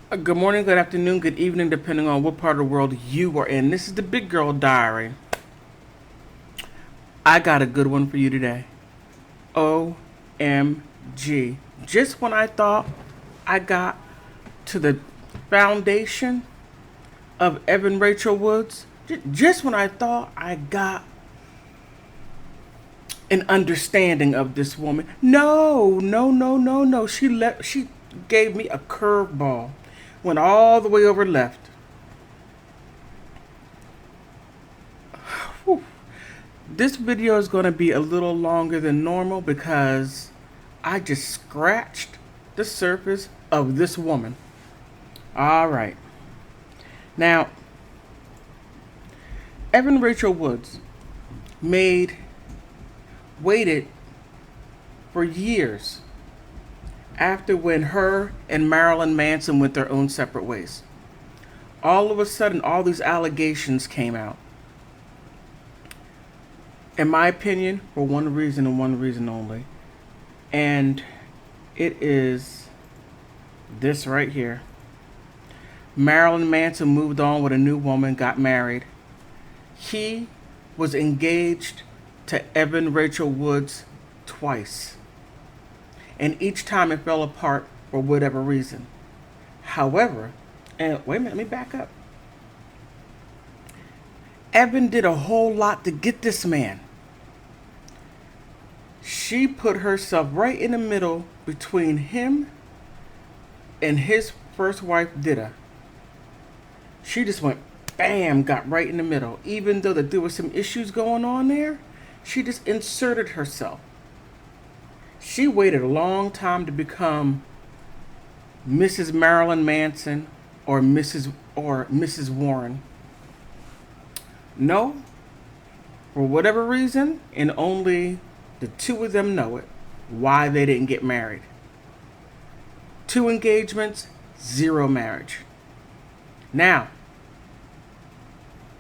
Good morning, good afternoon, good evening, depending on what part of the world you are in. This is the Big Girl Diary. I got a good one for you today. OMG. Just when I thought I got to the foundation of Evan Rachel Woods, just when I thought I got an understanding of this woman, no. She gave me a curveball. Went all the way over left. Whew. This video is going to be a little longer than normal because I just scratched the surface of this woman. All right. Now, Evan Rachel Woods waited for years after when her and Marilyn Manson went their own separate ways. All of a sudden, all these allegations came out. In my opinion, for one reason and one reason only. And it is this right here. Marilyn Manson moved on with a new woman, got married. He was engaged to Evan Rachel Woods twice. And each time it fell apart for whatever reason. However, and wait a minute, let me back up. Evan did a whole lot to get this man. She put herself right in the middle between him and his first wife, Dida. She just went bam, got right in the middle. Even though that there was some issues going on there, she just inserted herself. She waited a long time to become Mrs. Marilyn Manson or Mrs. Warren. No, for whatever reason, and only the two of them know it, why they didn't get married. 2 engagements, 0 marriage. Now,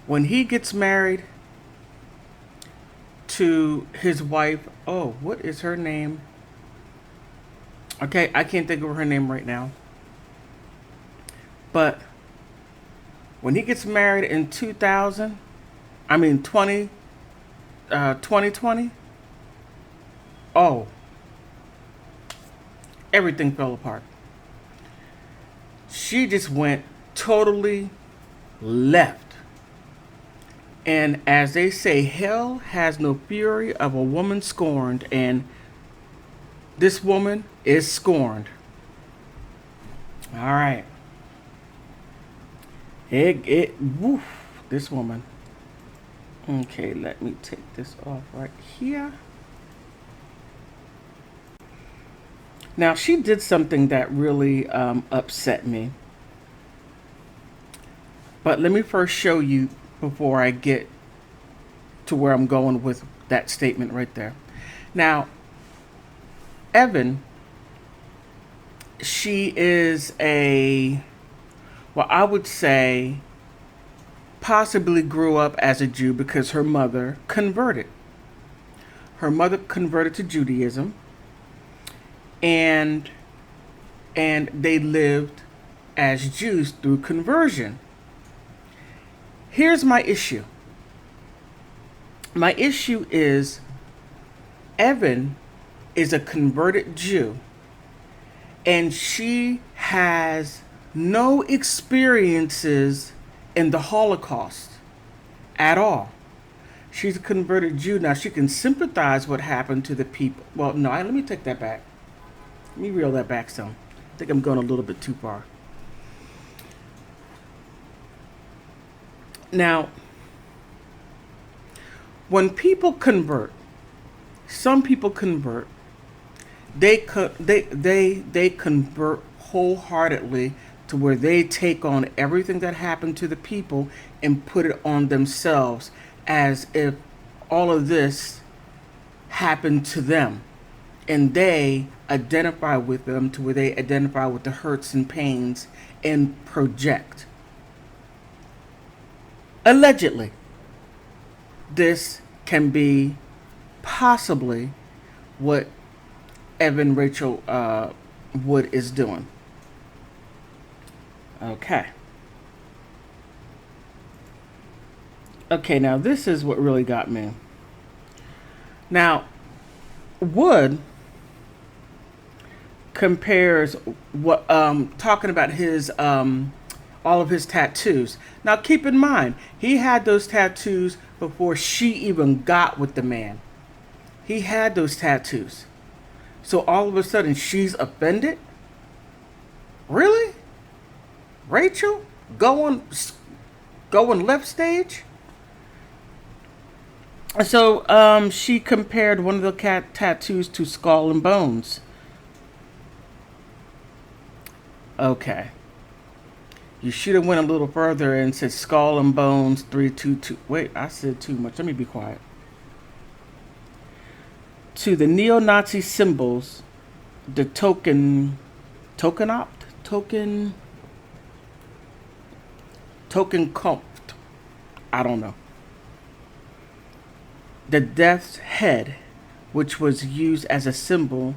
when he gets married to his wife, oh, what is her name? Okay, I can't think of her name right now. But when he gets married in 2020, oh, everything fell apart. She just went totally left. And as they say, hell has no fury of a woman scorned, and this woman is scorned. All right. Woof, this woman. Okay, let me take this off right here. Now, she did something that really upset me. But let me first show you before I get to where I'm going with that statement right there. Now, Evan, she is I would say, possibly grew up as a Jew because her mother converted. Her mother converted to Judaism, and they lived as Jews through conversion. Here's my issue. My issue is Evan is a converted Jew, and she has no experiences in the Holocaust at all. She's a converted Jew. Now, she can sympathize what happened to the people. Well, no, let me take that back. Let me reel that back some. I think I'm going a little bit too far. Now, when people convert, some people convert, they convert wholeheartedly to where they take on everything that happened to the people and put it on themselves as if all of this happened to them. And they identify with them to where they identify with the hurts and pains and project. Allegedly, this can be possibly what Evan Rachel Wood is doing. Okay. Okay, now this is what really got me. Now, Wood compares what talking about his all of his tattoos. Now keep in mind, he had those tattoos before she even got with the man. He had those tattoos. So all of a sudden she's offended? Really? Rachel going left stage? So she compared one of the cat tattoos to Skull and Bones. Okay. You should have went a little further and said Skull and Bones 322. Wait, I said too much. Let me be quiet. To the neo-Nazi symbols, the token compt. I don't know. The death's head, which was used as a symbol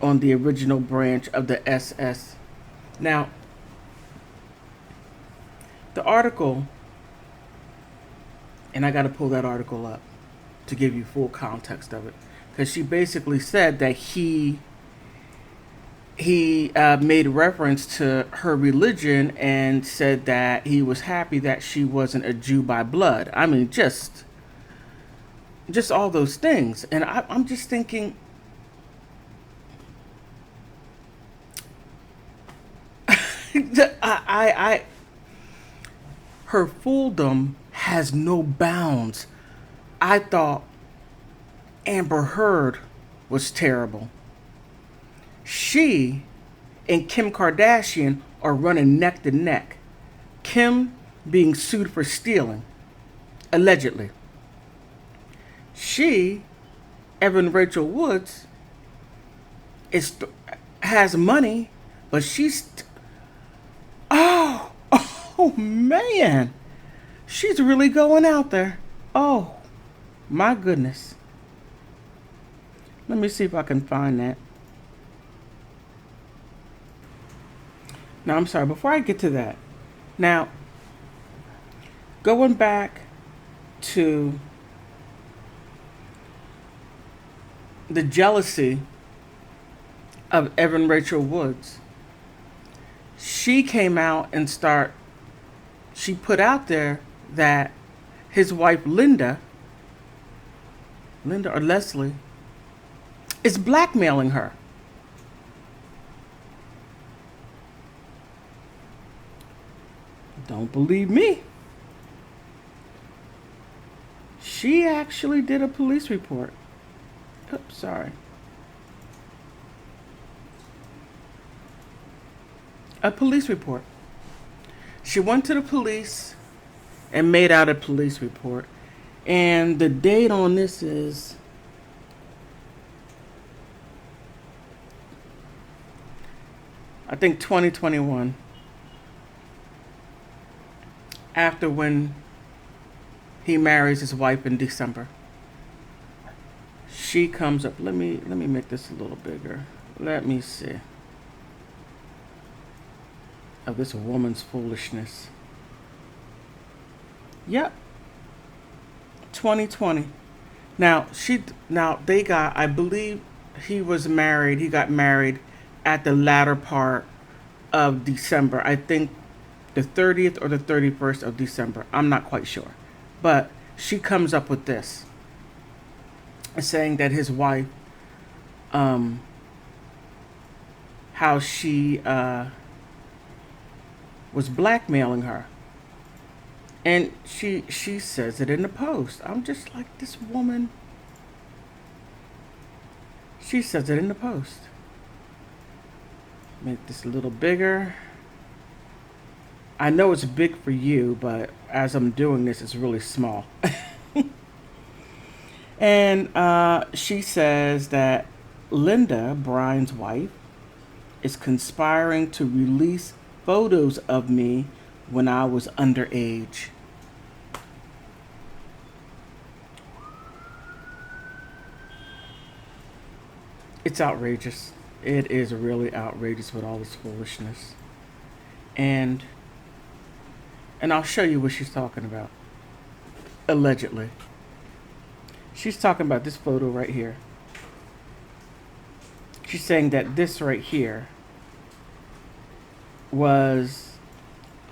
on the original branch of the SS. Now, the article, and I got to pull that article up to give you full context of it, because she basically said that he made reference to her religion and said that he was happy that she wasn't a Jew by blood. I mean, just all those things, and I'm just thinking. I her fooldom has no bounds. I thought Amber Heard was terrible. She and Kim Kardashian are running neck to neck. Kim being sued for stealing, allegedly. She, Evan Rachel Woods, has money, but she's oh man, she's really going out there. Oh my goodness. Let me see if I can find that. Now I'm sorry. Before I get to that, now going back to the jealousy of Evan Rachel Woods. She came out and she put out there that his wife Linda or Leslie, is blackmailing her. Don't believe me. She actually did a police report. Oops, sorry. A police report. She went to the police and made out a police report. And the date on this is I think 2021. After when he marries his wife in December. She comes up. Let me make this a little bigger. Let me see. Of this woman's foolishness. Yep. 2020. Now they got, I believe he got married at the latter part of December. I think the 30th or the 31st of December. I'm not quite sure. But she comes up with this, saying that his wife, how she was blackmailing her. And she says it in the post. I'm just like, this woman. She says it in the post. Make this a little bigger. I know it's big for you, but as I'm doing this, it's really small. And she says that Linda, Brian's wife, is conspiring to release photos of me when I was underage. It's outrageous. It is really outrageous with all this foolishness. and I'll show you what she's talking about. Allegedly, she's talking about this photo right here. She's saying that this right here was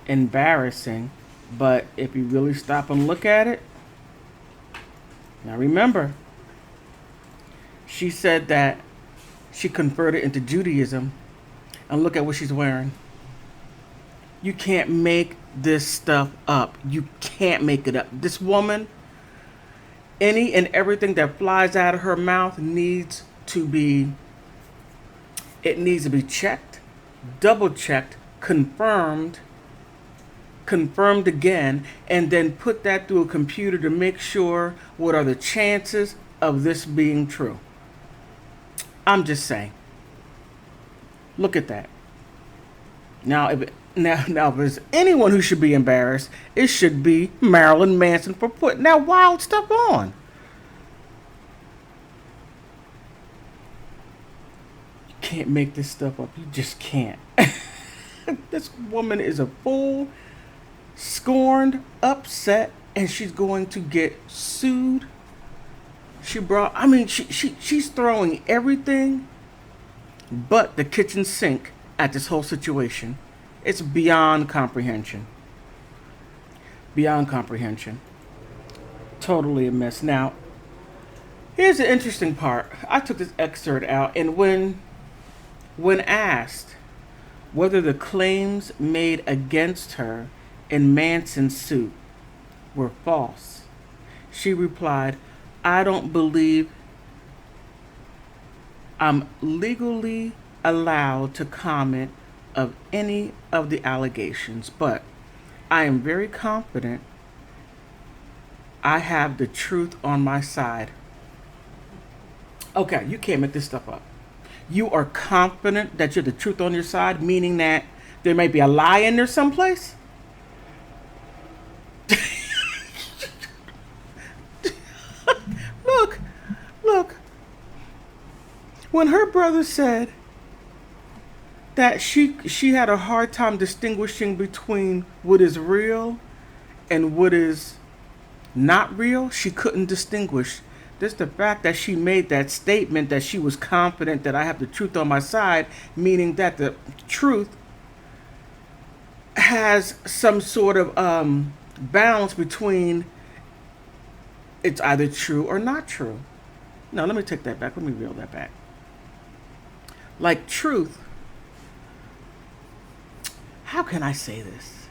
embarrassing, but if you really stop and look at it, now remember, she said that she converted into Judaism, and look at what she's wearing. You can't make this stuff up. You can't make it up. This woman, any and everything that flies out of her mouth needs to be checked, double checked, confirmed again, and then put that through a computer to make sure what are the chances of this being true. I'm just saying. Look at that. Now, if there's anyone who should be embarrassed, it should be Marilyn Manson for putting that wild stuff on. You can't make this stuff up. You just can't. This woman is a fool, scorned, upset, and she's going to get sued. She's throwing everything but the kitchen sink at this whole situation. It's beyond comprehension. Beyond comprehension. Totally a mess. Now, here's the interesting part. I took this excerpt out, and when asked whether the claims made against her in Manson's suit were false, she replied, "I don't believe I'm legally allowed to comment of any of the allegations, but I am very confident I have the truth on my side." Okay, you can't make this stuff up. You are confident that you're the truth on your side, meaning that there may be a lie in there someplace? Look. When her brother said that she had a hard time distinguishing between what is real and what is not real, she couldn't distinguish. Just the fact that she made that statement that she was confident that I have the truth on my side, meaning that the truth has some sort of balance between it's either true or not true. No, let me take that back. Let me reel that back. Like truth, how can I say this?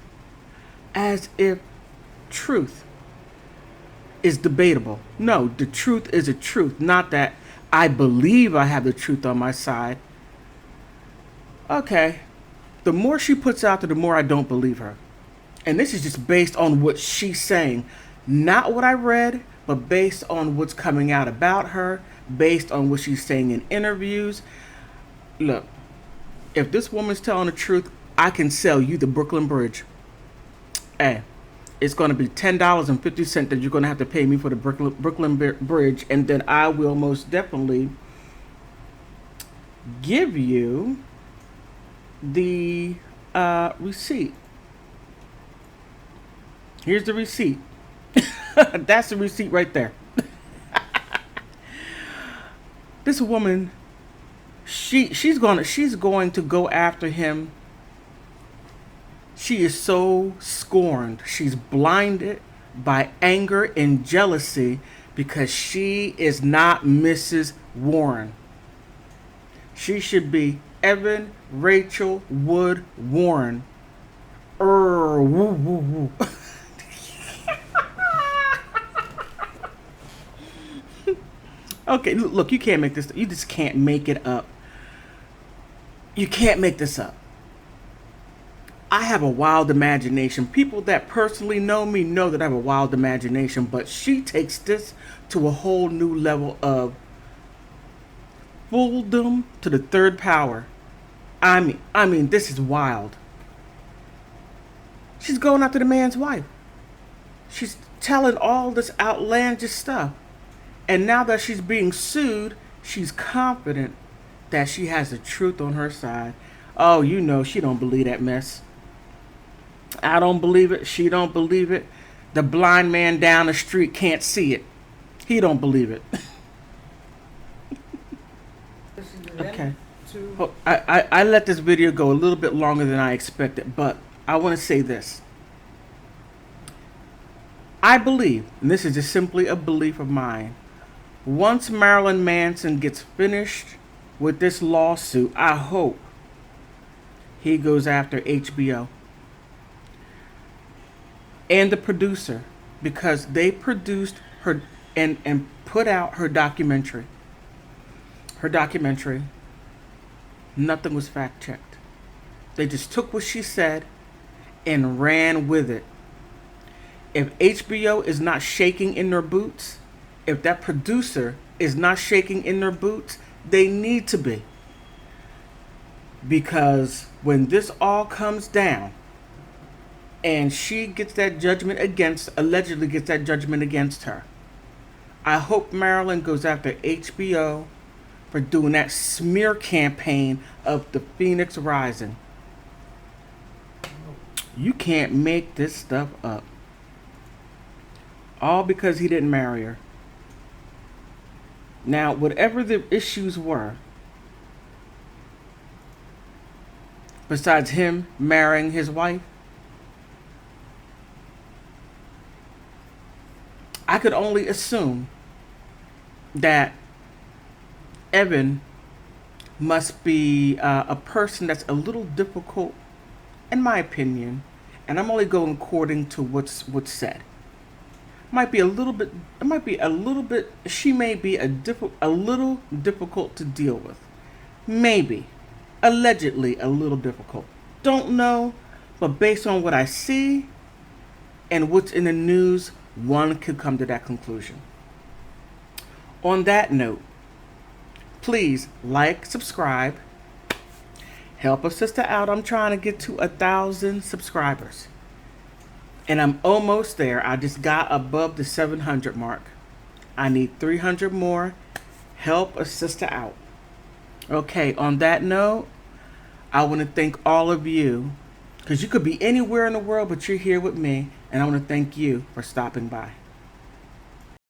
As if truth is debatable. No, the truth is a truth, not that I believe I have the truth on my side. Okay, the more she puts out there, the more I don't believe her. And this is just based on what she's saying, not what I read, but based on what's coming out about her, based on what she's saying in interviews. Look, if this woman's telling the truth, I can sell you the Brooklyn Bridge. Hey, it's going to be $10.50 that you're going to have to pay me for the Brooklyn Bridge, and then I will most definitely give you the receipt. Here's the receipt. That's the receipt right there. This woman, she's going to go after him. She is so scorned. She's blinded by anger and jealousy because she is not Mrs. Warren. She should be Evan Rachel Wood Warren. Woo, woo, woo. Okay, look, you can't make this. You just can't make it up. You can't make this up. I have a wild imagination. People that personally know me know that I have a wild imagination, but she takes this to a whole new level of fooldom to the third power. I mean, this is wild. She's going after the man's wife. She's telling all this outlandish stuff. And now that she's being sued, she's confident that she has the truth on her side. Oh, you know, she don't believe that mess. I don't believe it. She don't believe it. The blind man down the street can't see it. He don't believe it. Okay. I let this video go a little bit longer than I expected, but I want to say this. I believe, and this is just simply a belief of mine, once Marilyn Manson gets finished with this lawsuit, I hope he goes after HBO and the producer, because they produced her and put out her documentary. Her documentary, nothing was fact checked. They just took what she said and ran with it. If HBO is not shaking in their boots, if that producer is not shaking in their boots, they need to be. Because when this all comes down and she gets that judgment allegedly gets that judgment against her, I hope Marilyn goes after HBO for doing that smear campaign of the Phoenix Rising. You can't make this stuff up. All because he didn't marry her. Now, whatever the issues were, besides him marrying his wife, I could only assume that Evan must be a person that's a little difficult, in my opinion, and I'm only going according to what's said. Might be a little bit. It might be a little bit. She may be a little difficult to deal with. Maybe, allegedly, a little difficult. Don't know, but based on what I see and what's in the news, one could come to that conclusion. On that note, please like, subscribe, help a sister out. I'm trying to get to 1,000 subscribers. And I'm almost there. I just got above the 700 mark. I need 300 more. Help a sister out. Okay, on that note, I want to thank all of you, because you could be anywhere in the world, but you're here with me. And I want to thank you for stopping by.